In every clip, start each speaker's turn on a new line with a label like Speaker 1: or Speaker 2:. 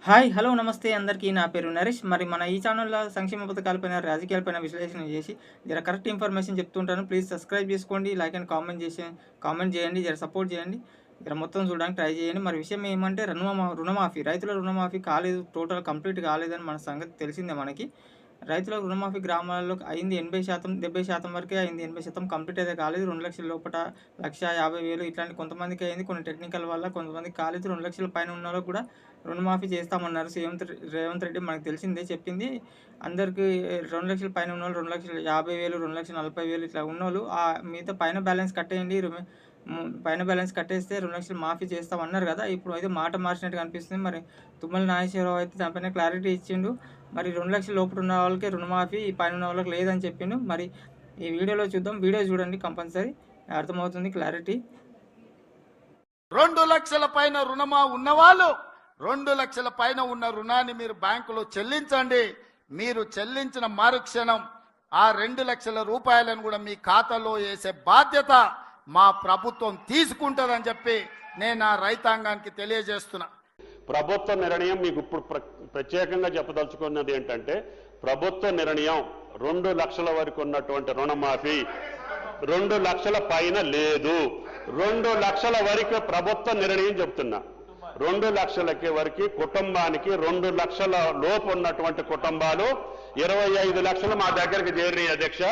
Speaker 1: Hi hello నమస్తే అందరికీ నా పేరు నరేష్. మరి మన ఈ ఛానల్లో సంక్షేమ పథకాలపైన రాజకీయాలపైన విశ్లేషణ చేసి కరెక్ట్ ఇన్ఫర్మేషన్ చెప్తుంటాను. ప్లీజ్ సబ్స్క్రైబ్ చేసుకోండి, లైక్ అండ్ కామెంట్ చేయండి, సపోర్ట్ చేయండి, మొత్తం చూడడానికి ట్రై చేయండి. మరి విషయం ఏమంటే రుణమాఫీ రైతుల రుణమాఫీ కాలేదు, టోటల్ కంప్లీట్ కాలేదని మన సంగతి తెలిసిందే మనకి. రైతుల రుణమాఫీ గ్రామాల్లో అయింది 80%, 70% వరకే అయింది. 80% కంప్లీట్ అయితే కాలేదు. 2 లక్షల లోపల 1,50,000 ఇట్లాంటి కొంతమందికి అయింది. కొన్ని టెక్నికల్ వల్ల కొంతమందికి కాలేదు. 2 లక్షల పైన ఉన్న వాళ్ళకు కూడా రుణమాఫీ చేస్తామన్నారు సీఎం రేవంత్ రెడ్డి. మనకు తెలిసిందే చెప్పింది. అందరికీ 2 లక్షల పైన ఉన్న వాళ్ళు 2,50,000, 2,40,000 ఇట్లా ఉన్నోళ్ళు మిగతా పైన బ్యాలెన్స్ కట్టేయండి, పైన బ్యాలెన్స్ కట్టేస్తే 2 లక్షలు మాఫీ చేస్తామన్నారు కదా. ఇప్పుడు అయితే మాట మార్చినట్టుగా అనిపిస్తుంది. మరి తుమ్మల నాగేశ్వరరావు అయితే దానిపైన క్లారిటీ ఇచ్చిండు. మరి 2 లక్షల లోపల ఉన్న వాళ్ళకి రుణమాఫీ, పైన ఉన్న వాళ్ళకి లేదని చెప్పిండు. మరి ఈ వీడియోలో చూద్దాం. వీడియో చూడండి, కంపల్సరీ అర్థమవుతుంది క్లారిటీ.
Speaker 2: 2 లక్షల పైన రుణమా ఉన్నవాళ్ళు 2 లక్షల పైన ఉన్న రుణాన్ని మీరు బ్యాంకులో చెల్లించండి. మీరు చెల్లించిన మరుక్షణం ఆ 2 లక్షల రూపాయలను కూడా మీ ఖాతాలో వేసే బాధ్యత మా ప్రభుత్వం తీసుకుంటుందని చెప్పి నేను ఆ రైతాంగానికి తెలియజేస్తున్నా.
Speaker 3: ప్రభుత్వ నిర్ణయం మీకు ఇప్పుడు ప్రత్యేకంగా చెప్పదలుచుకున్నది ఏంటంటే, ప్రభుత్వ నిర్ణయం 2 లక్షల వరకు ఉన్నటువంటి రుణమాఫీ 2 లక్షల పైన లేదు. 2 లక్షల వరకు ప్రభుత్వ నిర్ణయం చెప్తున్నా. 2 లక్షలకి వరకు కుటుంబానికి 2 లక్షల లోపు ఉన్నటువంటి కుటుంబాలు 25 లక్షలు మా దగ్గరికి చేరినాయి అధ్యక్ష.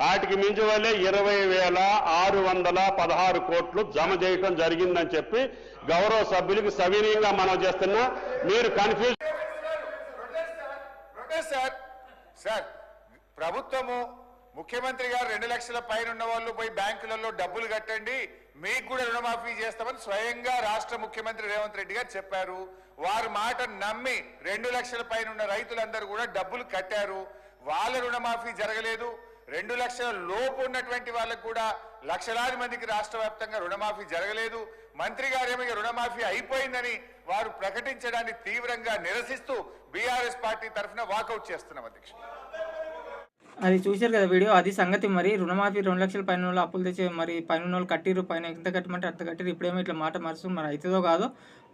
Speaker 3: వాటికి మించి వల్లే 20,616 కోట్లు జమ చేయటం జరిగిందని చెప్పి గౌరవ సభ్యులకు సవినీయంగా మనం చేస్తున్నా. మీరు కన్ఫ్యూజ్
Speaker 4: సార్, ప్రభుత్వము ముఖ్యమంత్రి గారు 2 లక్షల పైన ఉన్న వాళ్ళు పోయి బ్యాంకులలో డబ్బులు కట్టండి, మీకు కూడా రుణమాఫీ చేస్తామని స్వయంగా రాష్ట్ర ముఖ్యమంత్రి రేవంత్ రెడ్డి గారు చెప్పారు. వారి మాట నమ్మి 2 లక్షల పైన ఉన్న రైతులందరూ కూడా డబ్బులు కట్టారు. వాళ్ళ రుణమాఫీ జరగలేదు. 2 లక్షల లోపు ఉన్నటువంటి వాళ్ళకు కూడా లక్షలాది మందికి రాష్ట్ర వ్యాప్తంగా రుణమాఫీ జరగలేదు. మంత్రి గారేమో రుణమాఫీ అయిపోయిందని వారు ప్రకటించడాన్ని తీవ్రంగా నిరసిస్తూ బీఆర్ఎస్ పార్టీ తరఫున వాకౌట్ చేస్తున్నాం అధ్యక్ష.
Speaker 1: అది చూశారు కదా వీడియో, అది సంగతి. మరి రుణమాఫీ 2 లక్షల పైన వాళ్ళు అప్పులు తెచ్చి మరి పైన వాళ్ళు కట్టిరు, పైన ఎంత కట్టమంటే అంత కట్టిరు. ఇప్పుడేమో ఇట్లా మాట మరుస్తుంది. మరి అవుతుందో కాదో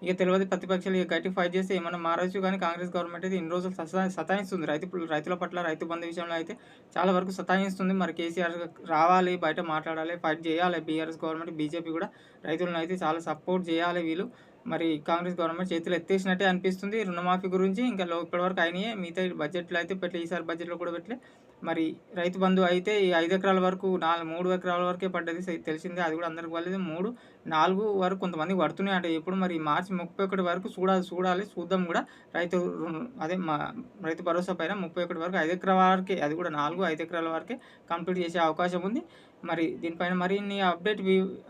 Speaker 1: ఇక తెలియదు. ప్రతిపక్షాలు ఇక గట్టి ఫైట్ చేస్తే ఏమన్నా మారచ్చు. కానీ కాంగ్రెస్ గవర్నమెంట్ అయితే ఇన్ని రోజులు సతాయిస్తుంది రైతుల పట్ల. రైతు బంధు విషయంలో అయితే చాలా వరకు సతాయిస్తుంది. మరి కేసీఆర్ రావాలి, బయట మాట్లాడాలి, ఫైట్ చేయాలి. బీఆర్ఎస్ గవర్నమెంట్, బీజేపీ కూడా రైతులను అయితే చాలా సపోర్ట్ చేయాలి వీళ్ళు. మరి కాంగ్రెస్ గవర్నమెంట్ చేతులు ఎత్తేసినట్టే అనిపిస్తుంది రుణమాఫీ గురించి. ఇంకా ఇప్పటివరకు అయినాయే, మిగతా బడ్జెట్లో అయితే పెట్టలే, ఈసారి బడ్జెట్లో కూడా పెట్టలే. మరి రైతు బంధు అయితే ఈ 5 ఎకరాల వరకు 3 ఎకరాల వరకే పడ్డది తెలిసిందే. అది కూడా అందరికి పడలేదు. 3, 4 వరకు కొంతమందికి పడుతున్నాయి అంటే ఎప్పుడు మరి మార్చి 31 వరకు చూద్దాం కూడా. రైతు భరోసా పైన 31 వరకు 5 ఎకరాల వరకే, అది కూడా 4, 5 ఎకరాల వరకే కంప్లీట్ చేసే అవకాశం ఉంది. మరి దీనిపైన మరిన్ని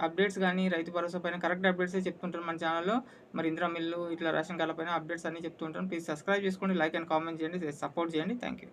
Speaker 1: అప్డేట్స్ కానీ రైతు భరోసా పైన కరెక్ట్ అప్డేట్సే చెప్తుంటాను మన ఛానల్లో. మరి ఇందిరా మిల్లు ఇట్లా రేషన్ కార్డుల పైన అప్డేట్స్ అన్నీ చెప్తుంటాను. ప్లీజ్ సబ్స్క్రైబ్ చేసుకోండి, లైక్ అండ్ కామెంట్ చేయండి, సపోర్ట్ చేయండి. Thank you.